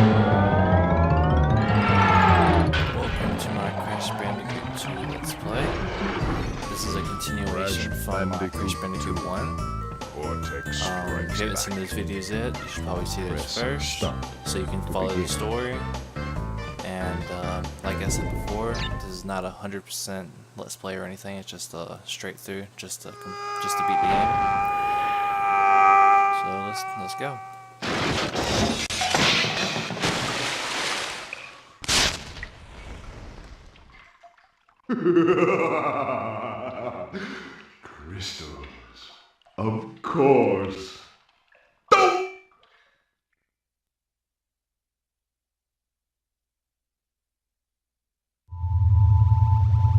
Welcome to my Crash Bandicoot 2 Let's Play. This is a continuation from Crash Bandicoot 1. If you haven't seen those videos yet, you should probably see those first, so you can follow the story. And like I said before, this is not 100% Let's Play or anything, it's just straight through, just to beat the game. So let's go. Crystals. Of course.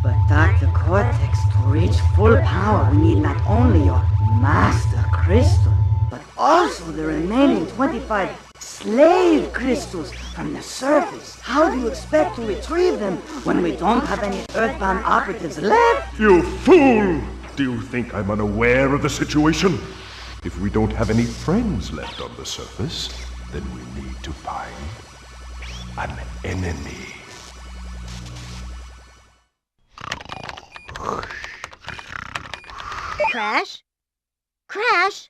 But Dr. Cortex, to reach full power, we need not only your master crystal, but also the remaining 25 slave crystals from the surface. How do you expect to retrieve them when we don't have any Earthbound operatives left? You fool! Do you think I'm unaware of the situation? If we don't have any friends left on the surface, then we need to find an enemy. Crash? Crash?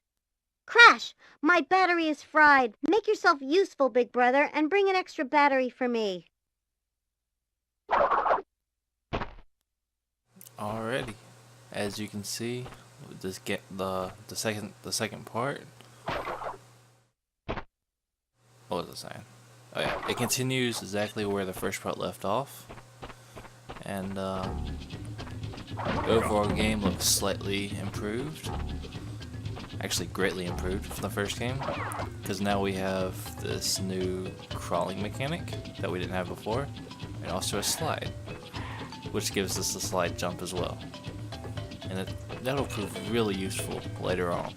Crash! My battery is fried. Make yourself useful, big brother, and bring an extra battery for me. Alrighty, as you can see, this get the second part. What was I saying? Oh yeah, it continues exactly where the first part left off, and the overall game looks slightly improved. Actually, greatly improved from the first game, because now we have this new crawling mechanic that we didn't have before, and also a slide, which gives us a slide jump as well, and that'll prove really useful later on.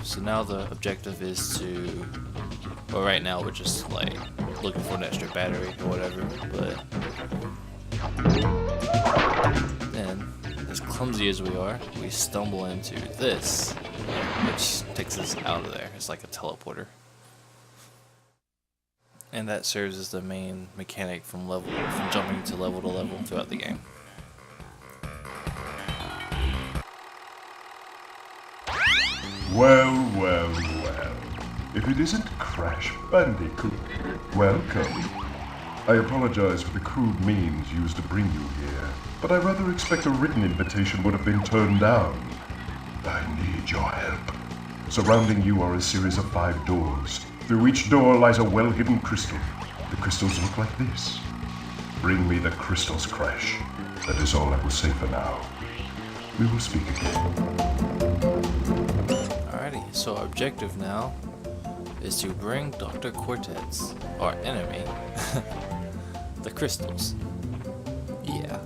So now the objective is to, well, right now we're just like looking for an extra battery or whatever, but then, as clumsy as we are, we stumble into this, which takes us out of there. It's like a teleporter, and that serves as the main mechanic from jumping to level throughout the game. Well. If it isn't Crash Bandicoot, welcome. I apologize for the crude means used to bring you here, but I rather expect a written invitation would have been turned down. I need your help. Surrounding you are a series of 5 doors. Through each door lies a well-hidden crystal. The crystals look like this. Bring me the crystals, Crash. That is all I will say for now. We will speak again. Alrighty, so our objective now is to bring Dr. Cortex, our enemy, the crystals. Yeah,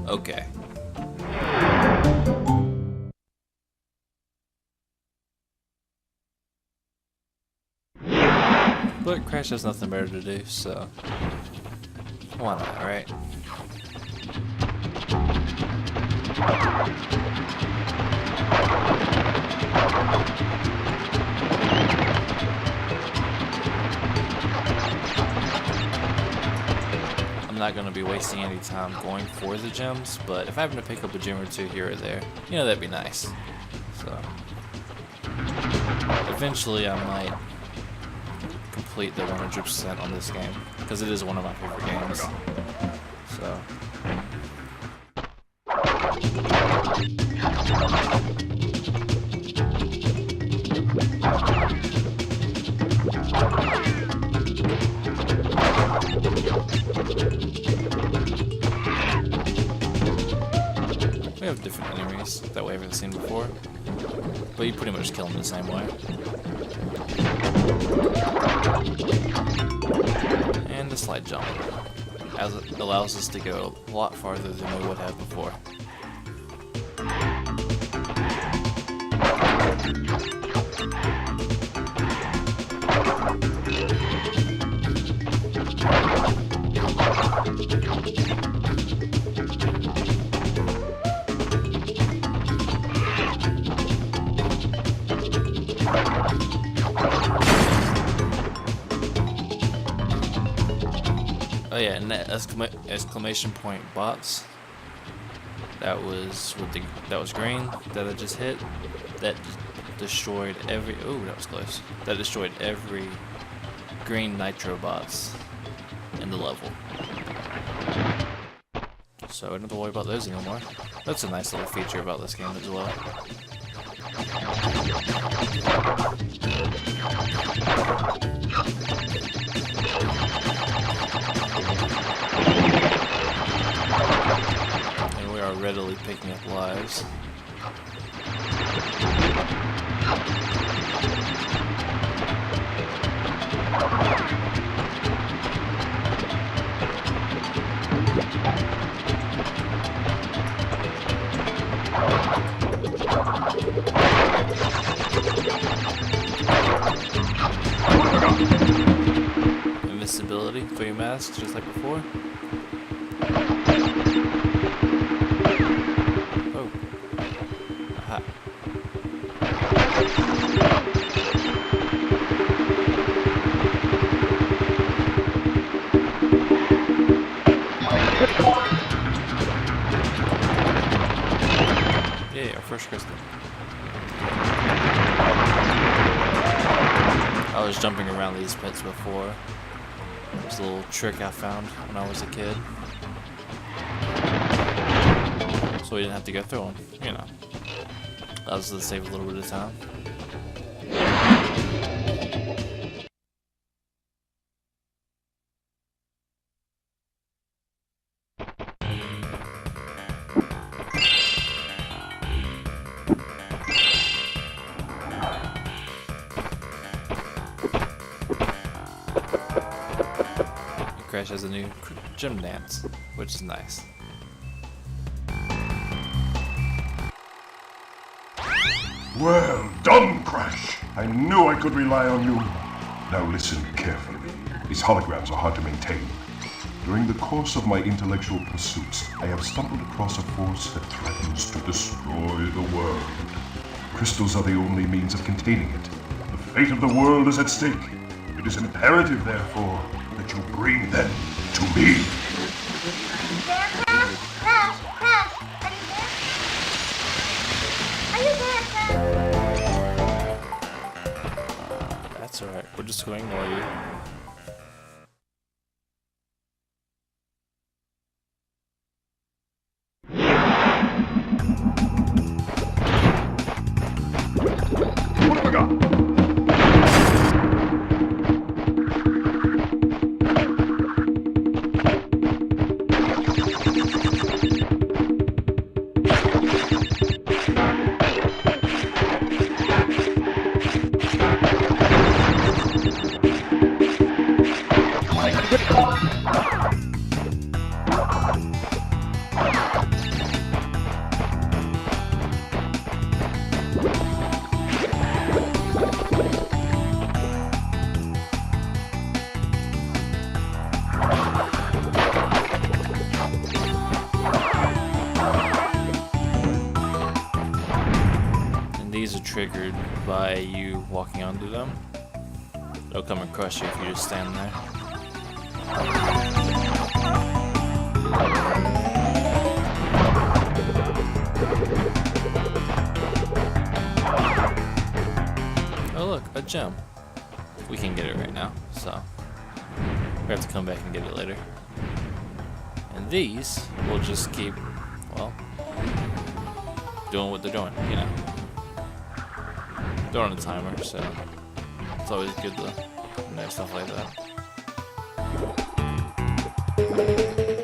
okay. But Crash has nothing better to do, so why not, right? I'm not going to be wasting any time going for the gems, but if I happen to pick up a gem or two here or there, you know, that'd be nice. So eventually I might complete the 100% on this game, because it is one of my favorite games. So we have different enemies that we haven't seen before, but you pretty much kill them the same way. And the slide jump, as it allows us to go a lot farther than we would have before. Oh yeah, and that exclamation point box. That was that was green that I just hit. That destroyed every. Oh, that was close. That destroyed every green nitro bots in the level. So I don't have to worry about those anymore. That's a nice little feature about this game as well. And we are readily picking up lives. Invincibility for your masks, just like before. Oh. Aha. Yay, our first crystal. I was jumping around these pits before. It was a little trick I found when I was a kid. So we didn't have to go through them, you know. That was to save a little bit of time. Crash has a new gym dance, which is nice. Well done, Crash! I knew I could rely on you. Now listen carefully. These holograms are hard to maintain. During the course of my intellectual pursuits, I have stumbled across a force that threatens to destroy the world. Crystals are the only means of containing it. The fate of the world is at stake. It is imperative, therefore, that you bring them to me. There, Crash? Crash! Crash! Are you there? Are you there, Crash? That's alright, we're just going to ignore you. What have I got? These are triggered by you walking onto them. They'll come and crush you if you just stand there. Oh look, a gem. We can get it right now, so we have to come back and get it later. And these will just keep, well, doing what they're doing, you know. They're on a timer, so it's always good to know stuff like that.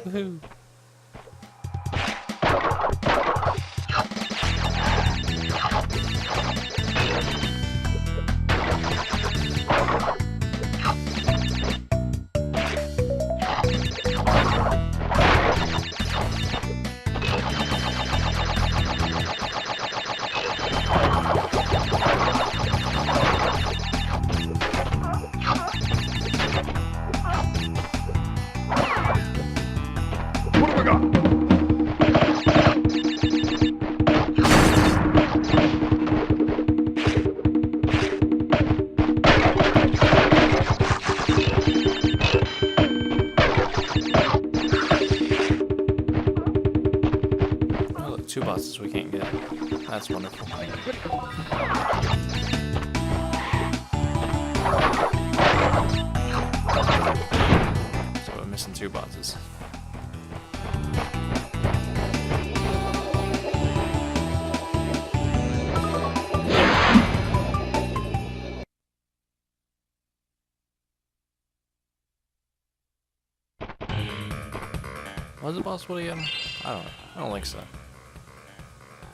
Woohoo! 2 boxes we can't get. That's wonderful. So we're missing 2 boxes. Was it possible again? I don't know. I don't think so.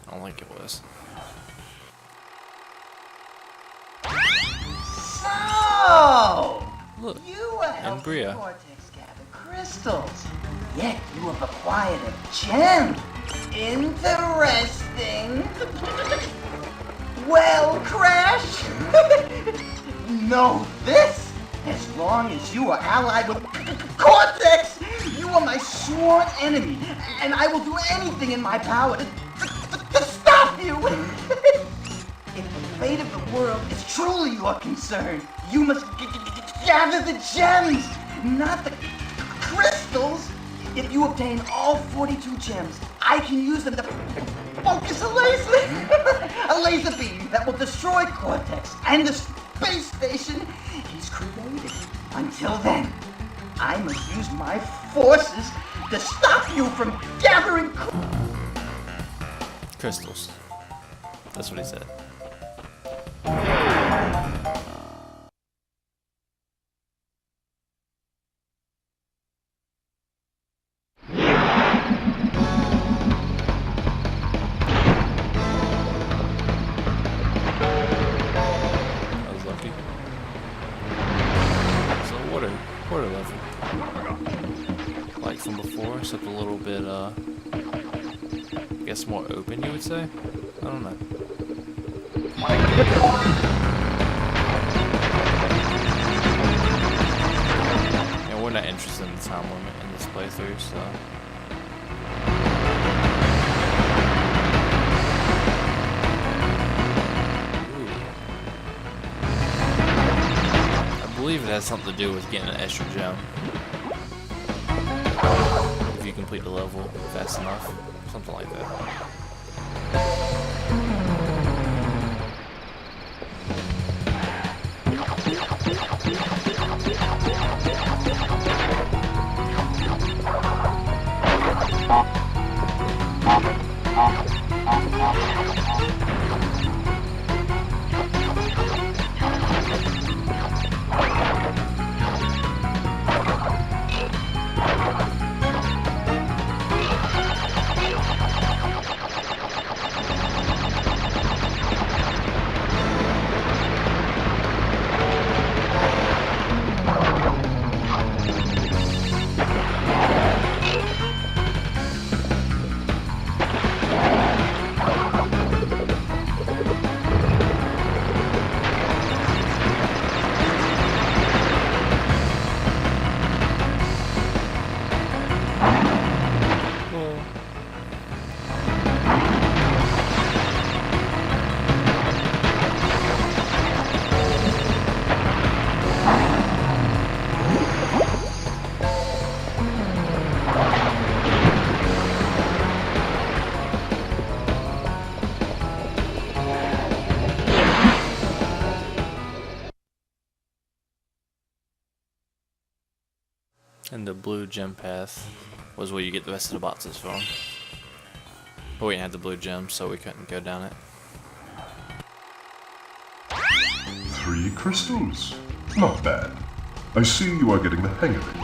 I don't think it was. So, Look, you were helping Bria. Cortex gather crystals, yet you have acquired a gem. Interesting. Well, Crash, know this. As long as you are allied with Cortex, you are my sworn enemy, and I will do anything in my power to stop you. If the fate of the world is truly your concern, you must gather the gems, not the crystals. If you obtain all 42 gems, I can use them to focus a laser beam that will destroy Cortex and the space station he's created. Until then, I must use my forces to stop you from gathering Crystals. That's what he said. I was lucky. It's a water level. Like from before, except a little bit, I guess more open, you would say? I don't know. Yeah, we're not interested in the time limit in this playthrough, so... I believe it has something to do with getting an extra gem. If you complete the level fast enough. Something like that. And the blue gem path was where you get the rest of the boxes from. But we didn't have the blue gem, so we couldn't go down it. 3 crystals. Not bad. I see you are getting the hang of it.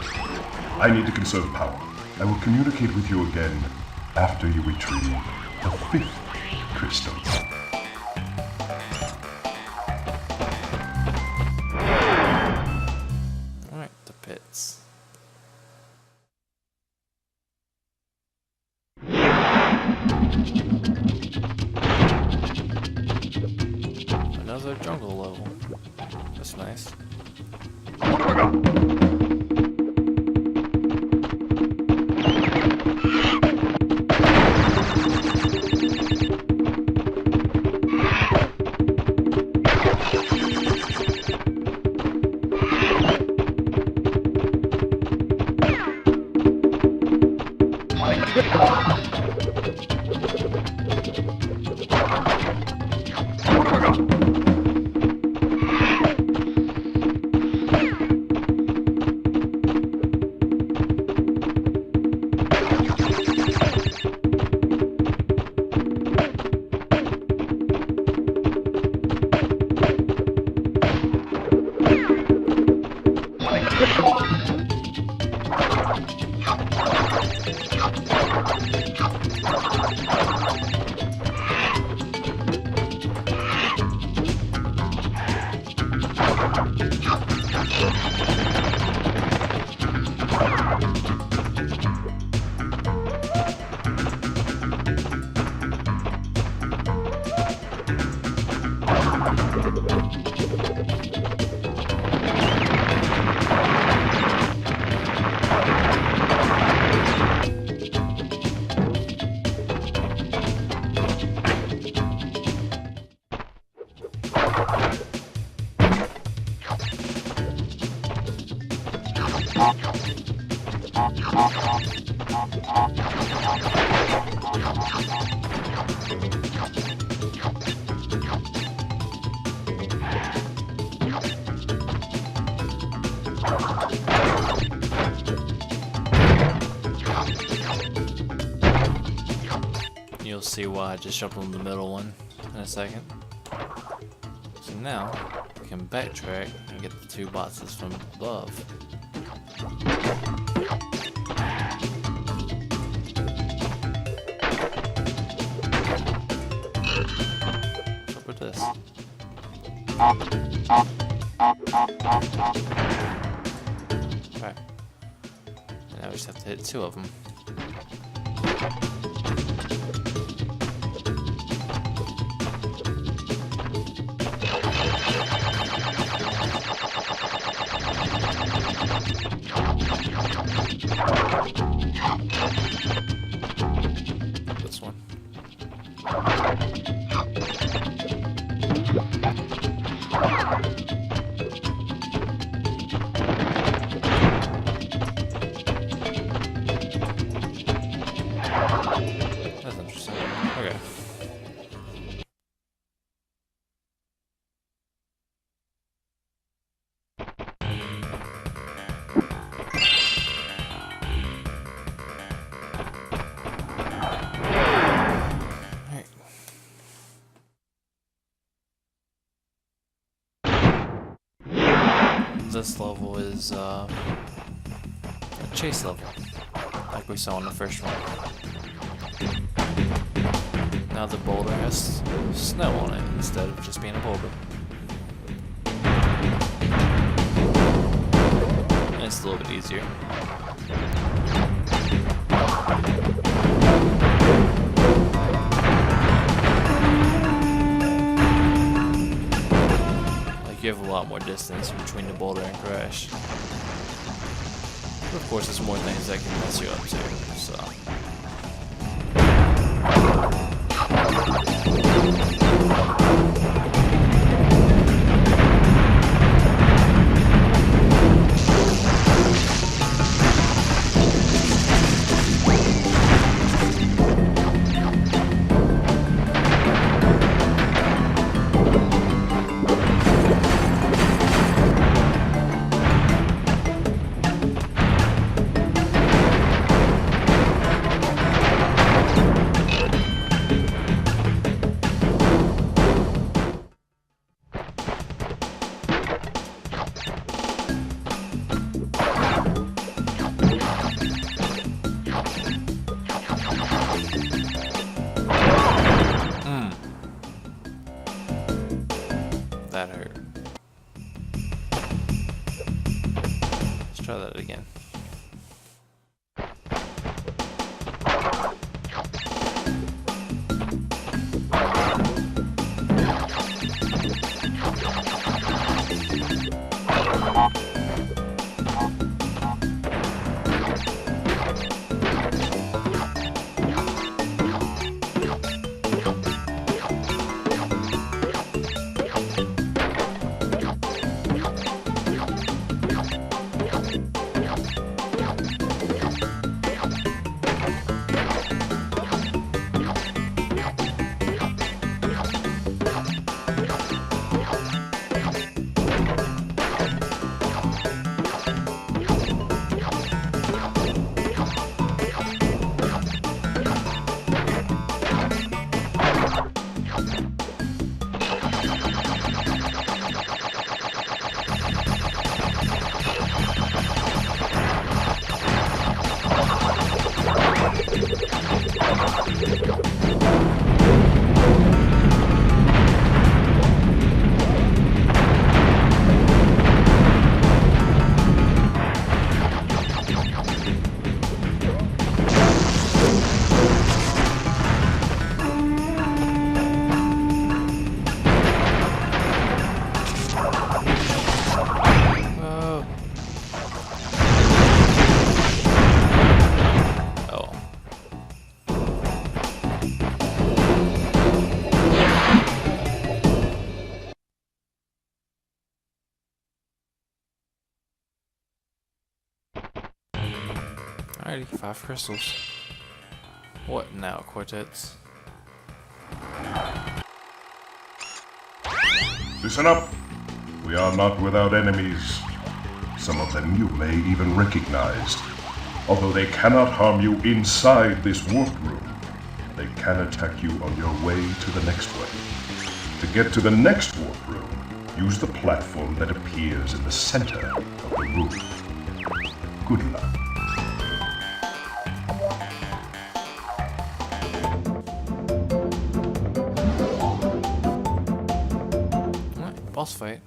I need to conserve power. I will communicate with you again after you retrieve the 5th crystal. Alright, the pits. Another jungle level. That's nice. You'll see why I just jumped on the middle one in a second. So now, we can backtrack and get the 2 boxes from above. What's up with this? Okay. And now we just have to hit 2 of them. This one. That's interesting. Okay. Alright. This level is a chase level, like we saw in the first one. Now the boulder has snow on it instead of just being a boulder. And it's a little bit easier. Like you have a lot more distance between the boulder and Crash. But of course there's more things that can mess you up too, so. That hurt. Let's try that again. Alrighty, 5 crystals. What now, quartets? Listen up. We are not without enemies. Some of them you may even recognize, although they cannot harm you inside this warp room. They can attack you on your way to the next one. To get to the next warp room, use the platform that appears in the center of the room. Good luck. Alright, boss fight.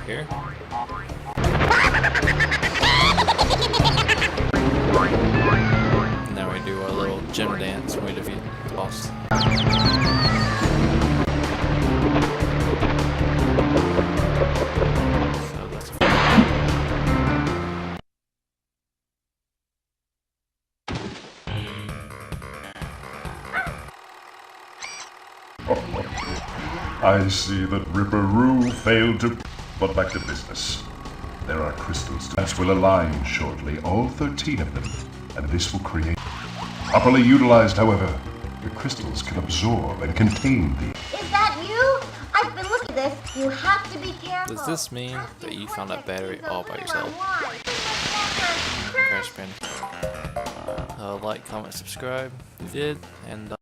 Here. Now we do our little gym dance when we defeat the boss. So that's I see that Ripperoo failed to... But back to business. There are crystals that will align shortly, all 13 of them, and this will create... Properly utilized, however, the crystals can absorb and contain the... Is that you? I've been looking at this. You have to be careful. Does this mean that you found that battery all by yourself? Crash Bandicoot. Like, comment, subscribe if you did, and